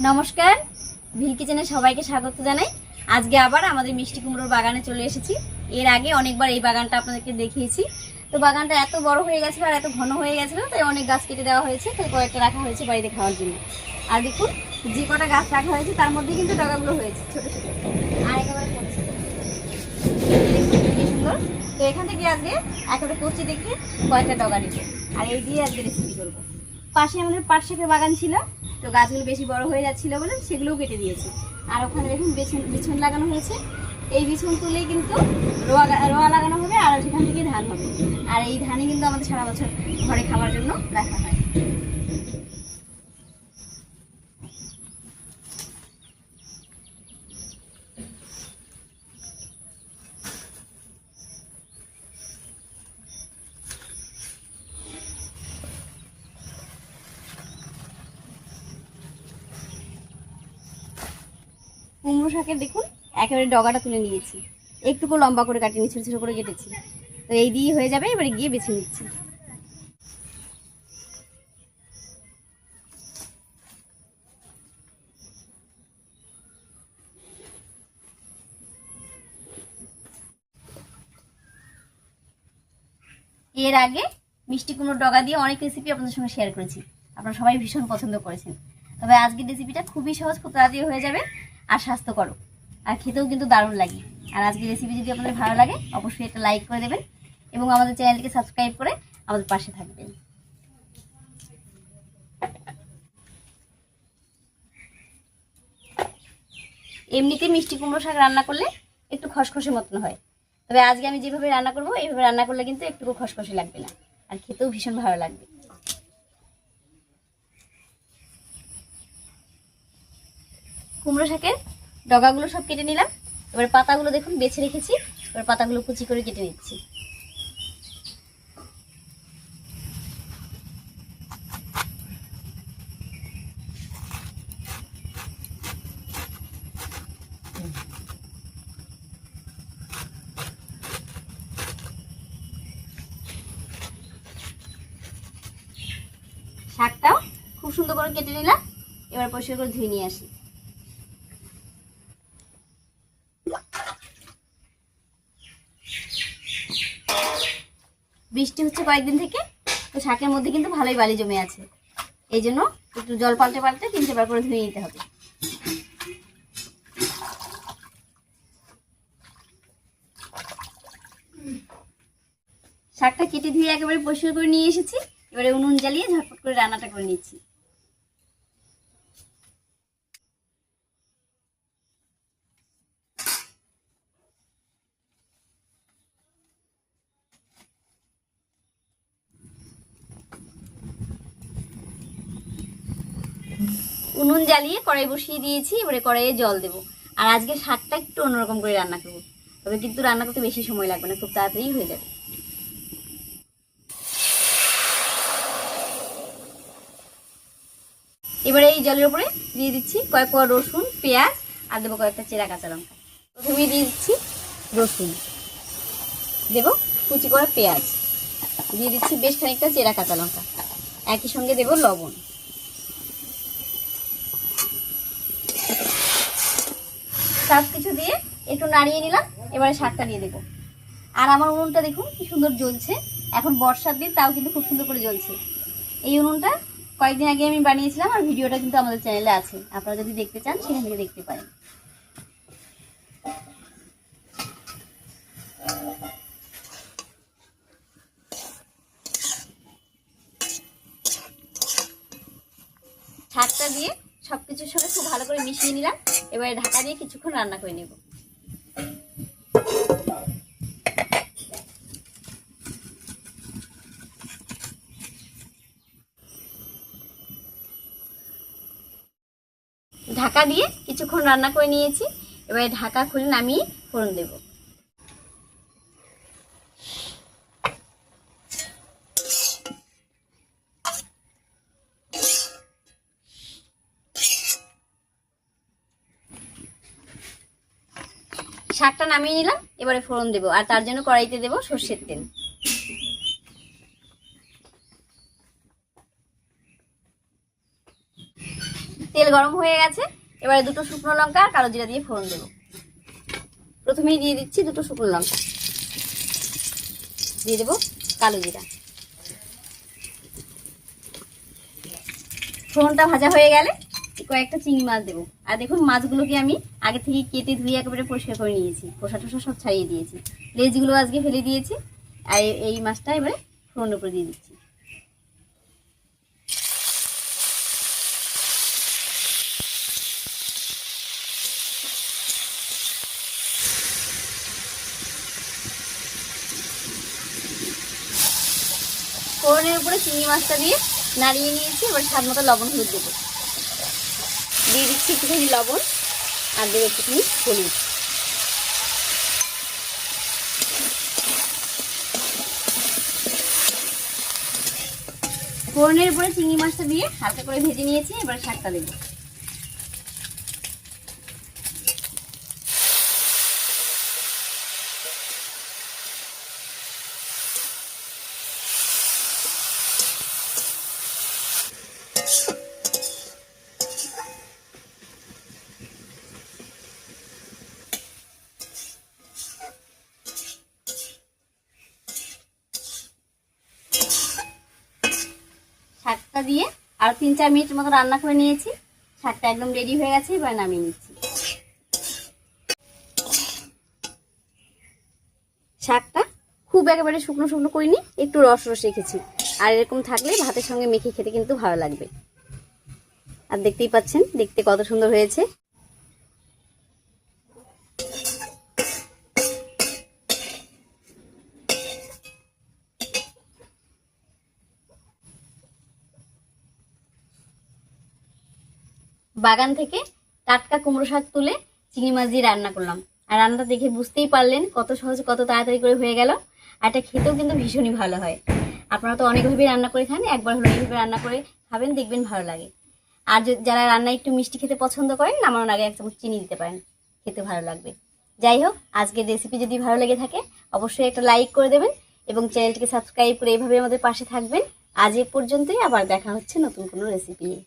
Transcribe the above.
নমস্কার, ভিল কিচেনে সবাইকে স্বাগত জানাই। আজকে আবার আমাদের মিষ্টি কুমড়োর বাগানে চলে এসেছি। এর আগে অনেকবার এই বাগানটা আপনাদেরকে দেখিয়েছি। তো বাগানটা এত বড় হয়ে গেছিল আর এত ঘন হয়ে গেছিল, তাই অনেক গাছ কেটে দেওয়া হয়েছে, তাই কয়েকটা রাখা হয়েছে বাড়িতে খাওয়ার জন্য। আর দেখুন, যে কটা গাছ রাখা হয়েছে তার মধ্যে কিন্তু ডগাগুলো হয়েছে ছোট ছোট, আর একেবারে পড়ছে সুন্দর। তো এখান থেকে আজকে একেবারে কচি দেখে কয়েকটা ডগা নিচ্ছে, আর এই দিয়ে আজকে রেসিপি করবো। পাশে আমাদের পাট শাকের বাগান ছিল, তো গাছগুলো বেশি বড় হয়ে যাচ্ছিল বলে সেগুলোও কেটে দিয়েছি। আর ওখানে দেখুন বিছন লাগানো হয়েছে। এই বিছন তুলেই কিন্তু রোয়া লাগানো হবে, আর সেখান থেকে ধান হবে। আর এই ধানই কিন্তু আমাদের সারা বছর ঘরে খাওয়ার জন্য রাখা হয়। কুমড়ো শাকের দেখুন একেবারে ডগাটা তুলে নিয়েছি, একটুকু লম্বা করে কাটিনি, ছোটো ছোটো করে কেটেছি। তো এই দিয়ে হয়ে যাবে, এবারে গিয়ে বেছে নিচ্ছি। এর আগে মিষ্টি কুমড়োর ডগা দিয়ে অনেক রেসিপি আপনাদের সঙ্গে শেয়ার করেছি, আপনারা সবাই ভীষণ পছন্দ করেছেন। তবে আজকের রেসিপিটা খুবই সহজ, খুব তাড়াতাড়ি হয়ে যাবে আর স্বাস্থ্যকর, আর খেতেও কিন্তু দারুণ লাগে। আর আজকের রেসিপি যদি আপনাদের ভালো লাগে অবশ্যই একটা লাইক করে দেবেন এবং আমাদের চ্যানেলটিকে সাবস্ক্রাইব করে আমাদের পাশে থাকবেন। এমনিতে মিষ্টি কুমড়ো শাক রান্না করলে একটু খসখসে মতন হয়, তবে আজকে আমি যেভাবে রান্না করবো এইভাবে রান্না করলে কিন্তু একটু খসখসে লাগবে না, আর খেতেও ভীষণ ভালো লাগবে। কুমড়ো শাকের ডগাগুলো সব কেটে নিলাম, এবার পাতাগুলো দেখুন বেছে রেখেছি, এবার পাতাগুলো কুচি করে কেটে নিচ্ছি। শাকটাও খুব সুন্দর করে কেটে নিলাম, এবার পরিষ্কার করে ধুয়ে নিয়ে আসি। বৃষ্টি হচ্ছে কয়েকদিন থেকে, তো শাকের মধ্যে কিন্তু ভালোই বালি জমে আছে, এই জন্য একটু জল পাল্টে পাল্টে 3-4 বার করে ধুয়ে নিতে হবে। শাকটা কেটে ধুয়ে একেবারে পরিষ্কার করে নিয়ে এসেছি, এবারে উনুন জ্বালিয়ে ঝটপট করে রান্নাটা করে নিচ্ছি। উনুন জ্বালিয়ে কড়াই বসিয়ে দিয়েছি, এবারে কড়াইয়ে জল দেবো। আর আজকে শাকটা একটু অন্যরকম করে রান্না করবো, তবে কিন্তু রান্না করতে বেশি সময় লাগবে না, খুব তাড়াতাড়ি হয়ে যাবে। এবারে এই জলের উপরে দিয়ে দিচ্ছি কয়েক কোয়া রসুন, পেঁয়াজ, আর দেবো কয়েকটা চেরা কাঁচা লঙ্কা। প্রথমে দিয়ে দিচ্ছি রসুন, দেবো কুচি করা পেঁয়াজ, দিয়ে দিচ্ছি বেশ খানিকটা চেরা কাঁচা লঙ্কা, একই সঙ্গে দেবো লবণ। সব কিছু দিয়ে একটু নাড়িয়ে নিলাম, এবারে শাকটা দিয়ে দেবো। আর আমার উনুনটা দেখুন কি সুন্দর জ্বলছে, এখন বর্ষার দিন তাও কিন্তু খুব সুন্দর করে জ্বলছে। এই উনুনটা কয়েকদিন আগে আমি বানিয়েছিলাম, আর ভিডিওটা কিন্তু আমাদের চ্যানেলে আছে, আপনারা যদি দেখতে চান সেখান থেকে দেখতে পারেন। শাকটা দিয়ে সবকিছুর সঙ্গে খুব ভালো করে মিশিয়ে নিলাম, এবারে ঢাকা দিয়ে কিছুক্ষণ রান্না করে নেব। ঢাকা দিয়ে কিছুক্ষণ রান্না করে নিয়েছি, এবারে ঢাকা খুলে নামিয়ে ফোড়ন দেব। শাকটা নামিয়ে নিলাম, এবারে ফোড়ন দেব, আর তার জন্য কড়াইতে দেব সরষের তেল। তেল তেল গরম হয়ে গেছে, এবারে দুটো শুকনো লঙ্কা আর কালো জিরা দিয়ে ফোড়ন দেবো। প্রথমেই দিয়ে দিচ্ছি দুটো শুকনো লঙ্কা, দিয়ে দেবো কালো জিরা। ফোড়নটা ভাজা হয়ে গেলে কয়েকটা চিংড়ি মাছ দেবো। আর দেখুন মাছগুলোকে আমি আগে থেকে কেটে ধুয়ে একেবারে পরিষ্কার করে নিয়েছি, খোসা টোসা সব ছাড়িয়ে দিয়েছি, লেজগুলো আজকে ফেলে দিয়েছি। আর এই মাছটা এবারে ফোড়নের উপরে দিয়ে দিচ্ছি। ফোড়নের উপরে চিংড়ি মাছটা দিয়ে নাড়িয়ে নিয়েছি। এবার স্বাদ মতো লবণ হলুদ দেবো, দিয়ে দিচ্ছি একটুখানি লবণ আর দেবো একটুখানি হলুদ। ফোড়নের উপরে চিংড়ি মাছটা দিয়ে হালকা করে ভেজে নিয়েছি। এবার শাকটা দেবো। শাকটা দিয়ে আর 3-4 মিনিট মতো রান্না করে নিয়েছি। শাকটা একদম রেডি হয়ে গেছে, এবার নামিয়ে নিচ্ছি। শাকটা খুব একেবারে শুকনো শুকনো করিনি, একটু রস রস রেখেছি। আর এরকম থাকলে ভাতের সঙ্গে মেখে খেতে কিন্তু ভালো লাগবে। আর দেখতেই পাচ্ছেন দেখতে কত সুন্দর হয়েছে। বাগান থেকে টাটকা কুমড়ো শাক তুলে চিংড়ি মাছ দিয়ে রান্না করলাম। আর রান্নাটা দেখে বুঝতেই পারলেন কত সহজে কত তাড়াতাড়ি করে হয়ে গেল। আর এটা খেতেও কিন্তু ভীষণই ভালো হয়। আপনারা তো অনেকভাবে রান্না করে খান, একবার হলো এইভাবে রান্না করে খাবেন, দেখবেন ভালো লাগে। আর যারা রান্না একটু মিষ্টি খেতে পছন্দ করেন, নামানোর আগে 1 চামচ চিনি দিতে পারেন, খেতে ভালো লাগবে। যাই হোক, আজকের রেসিপি যদি ভালো লেগে থাকে অবশ্যই একটা লাইক করে দেবেন এবং চ্যানেলটিকে সাবস্ক্রাইব করে এইভাবে আমাদের পাশে থাকবেন। আজ এ পর্যন্তই, আবার দেখা হচ্ছে নতুন কোনো রেসিপি নিয়ে।